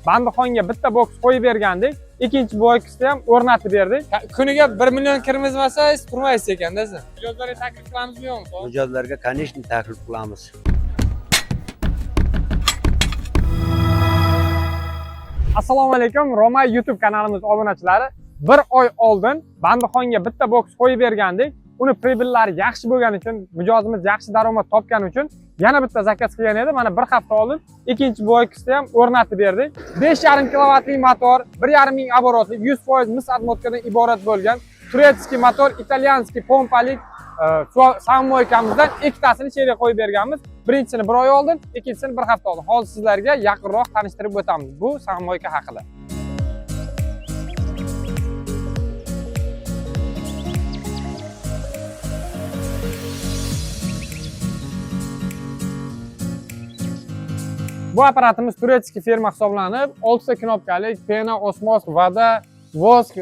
Bandixonga bitta boks qo'yib bergandik. Ikkinchi boksni ham o'rnatib berdik. Kuniga 1 million kirmizmasangiz turmaysiz ekanda siz. Mijozlarga taklif qilamizmi yo'qmi? Mijozlarga конечно taklif qilamiz. Assalomu alaykum, Romay YouTube kanalimiz obunachilari. 1 oy oldin Bandixonga bitta boks qo'yib bergandik. Uni pribillari yaxshi bo'lgani uchun, mijozimiz yaxshi daromad topgani uchun yana bitta zakaz qilgan edi. Mana 1 hafta oldin ikkinchi boksni ham o'rnatib berdik. 5,5 kilovatli motor, 1,5 ming оборотlik, 100% mis отмоткаdan iborat bo'lgan turetskiy motor, italyanskiy pompalik sammoykamizdan ikkitasini icheriga qo'yib berganmiz. Birinchisini 1 oy oldin, ikkinchisini 1 hafta oldin. Hozir sizlarga yaqinroq tanishtirib o'tamiz bu sammoyka haqida. Bu aparatimiz turetskiy firma hisoblanib, 6 ta knopkalik pena, osmos, voda, vosk,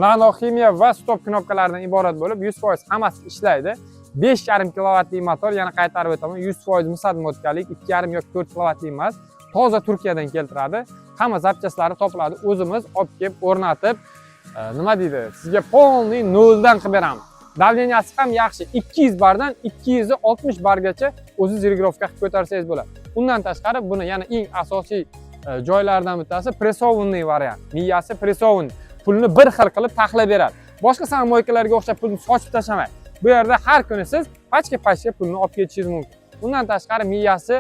nanoximiya va stop knopkalardan iborat bo'lib, 100% hammasi ishlaydi. 5,5 kilovatli motor, yana qaytarib o'taman, 100% mis отмоткalik, 2,5 yoki 4 kilovatli emas. Toza Turkiyadan keltiradi. Hamma zapchaslari topiladi. O'zimiz olib kelib o'rnatib, nima deydi? Sizga polniy noldan qilib beramiz. Davleniyasi ham yaxshi. 200 bardan 260 bargacha o'zingiz regirovka qilib ko'tarsangiz bo'ladi. Undan tashqari buni yana eng asosiy joylaridan bittasi pressovanniy variant. Miyasi pressovanniy. Pulni bir xil qilib taxlab beradi. Boshqa sammoykalarga o'xshab pulni sochib tashlamaydi. Bu yerda har kuni siz pachka pulni olib ketishingiz mumkin. Undan tashqari miyasi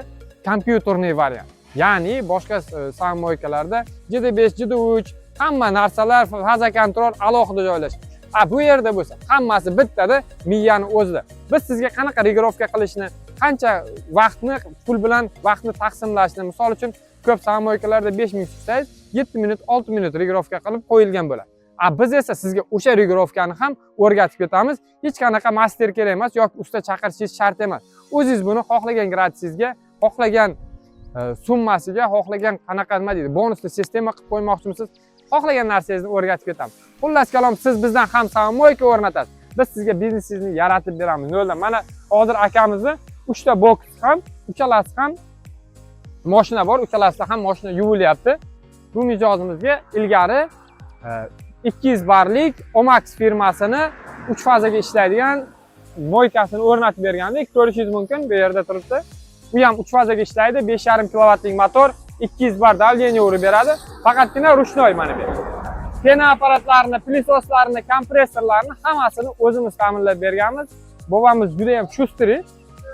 kompyuterniy variant. Ya'ni boshqa sammoykalarda JD5, JD3 hamma narsalar faza kontrol alohida joylashgan. Bu yerda bo'lsa, hammasi bittada, miyani o'zida. Biz sizga qanaqa regirovka qilishni, qancha vaqtni pul bilan vaqtni taqsimlashni, misol uchun ko'p sammoykalarda 5 minut tutsangiz, 7 minut, 6 minut regirovka qilib qo'yilgan bo'ladi. Biz esa sizga o'sha regirovkani ham o'rgatib ketamiz. Hech qanaqa master kerak emas yoki usta chaqirishingiz shart emas. O'zingiz buni xohlagan gratisingizga, xohlagan summasiga, xohlagan qanaqa nima deydi, bonusli sistema qilib qo'ymoqchimisiz, xohlagan narsangizni o'rgatib ketamiz. Xullas kalom, siz bizdan ham sammoyka o'rnatasiz. Biz sizga biznesingizni yaratib beramiz. Noldan. Mana hozir akamizni 3 ta boks ham, uchalasi ham mashina bor, uchalasida ham mashina yuvilyapti. Bu mijozimizga ilgari 200 barlik Omax firmasini 3 fazaga ishlaydigan moykasini o'rnatib bergandik. Ko'rishingiz mumkin, bu yerda turibdi. Bu ham 3 fazaga ishlaydi, 5,5 kilovatlik motor, 200 bar davleniya urib beradi. Faqatgina ruchnoy mana bu. Pena aparatlarini, plisoslarni, kompressorlarni hammasini o'zimiz ta'minlab berganmiz. Bobamiz juda ham shustri.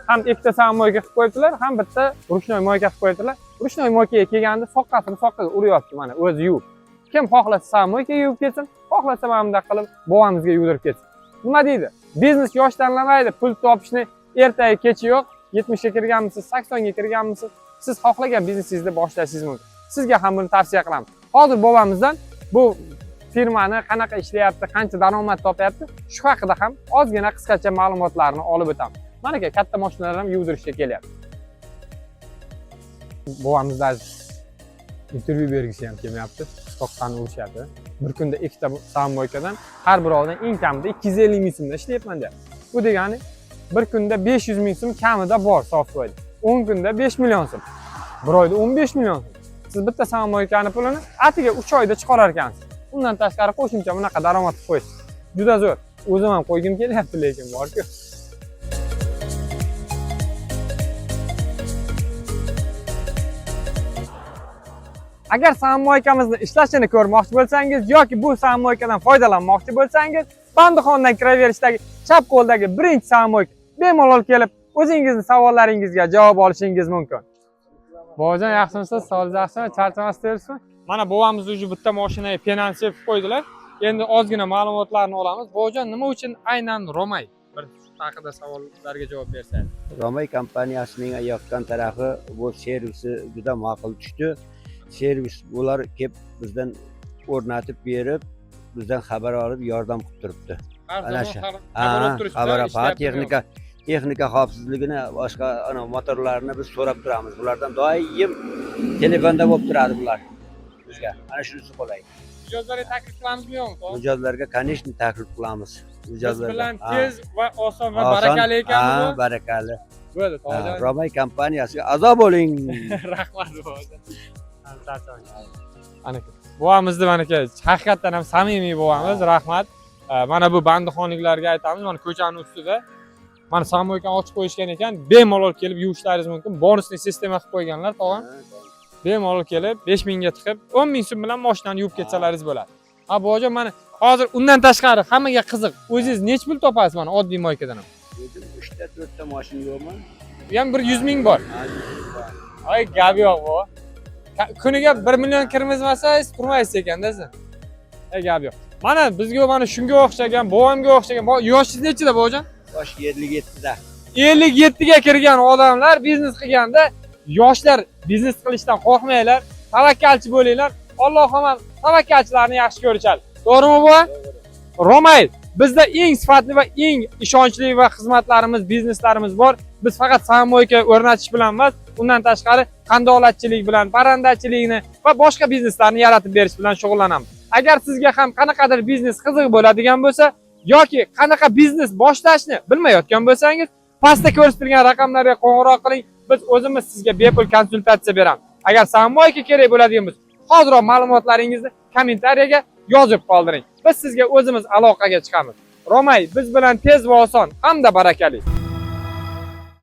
Ham ikkita sammoyka qilib qo'yibdilar, ham bitta ruchnoy moyka qilib qo'yibdilar. Ruchnoy moykaga kelganda soqqasini soqqaga uryapti mana o'zi yuvib. Kim xohlasa sammoyka yuvib ketsin, xohlasa mana bunday qilib bobamizga yuvdirib ketsin. Nima deydi? Biznes yosh tanlamaydi, pul topishni ertaga kechi yo'q. 70 ga kirganmisiz, 80 ga kirganmisiz, siz xohlagan biznesingizni boshlashingiz mumkin. Sizga ham buni tavsiya qilaman. Hozir bobamizdan bu firmani qanaqa ishlayapti, qancha daromad topyapti, shu haqida ham ozgina qisqacha ma'lumotlarni olib o'tamiz. Mana katta mashinalar ham yuvdirishga kelyapti. Bobamizdan intervyu bergisi ham kelmayapti. Stoqdan urishyapti. Bir kunda ikkita sammoykadan har biridan eng kamida 250 ming so'mdan ishlayapman deyapti. Bu degani bir kunda 500 ming so'm kamida bor software. 10 kunda 5 million so'm. Bir oyda 15 million so'm. Siz bitta sammoykani pulini atiga 3 oyda chiqarar ekansiz. Undan tashqari qo'shimcha bunaqa daromad qo'yish juda zo'r. O'zim ham qo'ygim kelyapti, lekin bor-ku. Agar sammoykamizni ishlashini ko'rmoqchi bo'lsangiz yoki bu sammoykadan foydalanmoqchi bo'lsangiz, Bandixondan kiraverishdagi chap qo'ldagi birinchi sammoyka bemalol kelib, o'zingizning savollaringizga javob olishingiz mumkin. Bobojon, yaxshimisiz? Sog'ligingiz yaxshimi? Charchamasdingizmi? Mana bobamiz o'zi bitta mashinaga penani sepib qo'ydilar. Endi ozgina ma'lumotlarni olamiz. Bobojon, nima uchun aynan Romay? Bir haqida savollarga javob bersangiz. Romay kompaniyasining yoqqan tarafi bu servisi juda ma'qul tushdi. Servis ular kelib bizdan o'rnatib berib, bizdan xabar olib yordam qilib turibdi. Ana shu. Xabar texnika xavfsizligini, boshqa motorlarni biz so'rab turamiz. Bulardan doim telefonda bo'lib turadi bular bizga. Ana shunisi qolay. Mijozlarga taklif qilamizmi yo'qmi? Mijozlarga конечно taklif qilamiz. Mijozlar bilan tez va oson va barakali ekanmi? Barakali. Bo'ldi, To'g'ri. Romay kompaniyasiga a'zo bo'ling. Rahmat, To'g'ri. Anaka. Buvamizni manaka haqiqatdan ham samimiy buvamiz, rahmat. Mana bu bandixonliklarga aytamiz, mana ko'chaning ustida. Mana samoykani ochib qo'yishgan ekan, bemalol kelib yuvishlaringiz mumkin. Bonusli sistema qilib qo'yganlar, tog'am. Bemalol kelib 5000 ga tiqib 10 ming so'm bilan mashinani yuvib ketsalaringiz bo'ladi. Ha, bobojon, mana hozir undan tashqari hammaga qiziq. O'zingiz nech pul topasiz mana oddiy moykadan ham? O'zim 3 ta 4 ta mashina yo'qman. Bu ham 100 ming bor. Ay, gap yo'q bu. Kuniga 1 million kirmizmasangiz turmaysiz ekanda siz. Ay, gap yo'q. Mana bizga mana shunga o'xshagan, bovamga o'xshagan, yoshingiz nechida bobojon? Yosh 57 da. 57 ga kirgan odamlar biznes qilganda, yoshlar biznes qilishdan qo'rqmanglar, tavakkalchi bo'linglar. Alloh ham tavakkalchilarni yaxshi ko'rishadi. To'g'rimi bu? Romay, bizda eng sifatli va eng ishonchli va xizmatlarimiz, bizneslarimiz bor. Biz faqat samoyka o'rnatish bilan emas, undan tashqari qandolatchilik bilan, parrandachilikni va boshqa bizneslarni yaratib berish bilan shug'ullanamiz. Agar sizga ham qanaqadir biznes qiziq bo'ladigan bo'lsa, yoki qanaqa biznes boshlashni bilmayotgan bo'lsangiz, pastda ko'rsatilgan raqamlarga qo'ng'iroq qiling. Biz o'zimiz sizga bepul konsultatsiya beramiz. Agar samoyka kerak bo'ladigan bo'lsa, hozirroq ma'lumotlaringizni kommentariyaga yozib qoldiring. Biz sizga o'zimiz aloqaga chiqamiz. Romay, biz bilan tez va oson hamda barakali.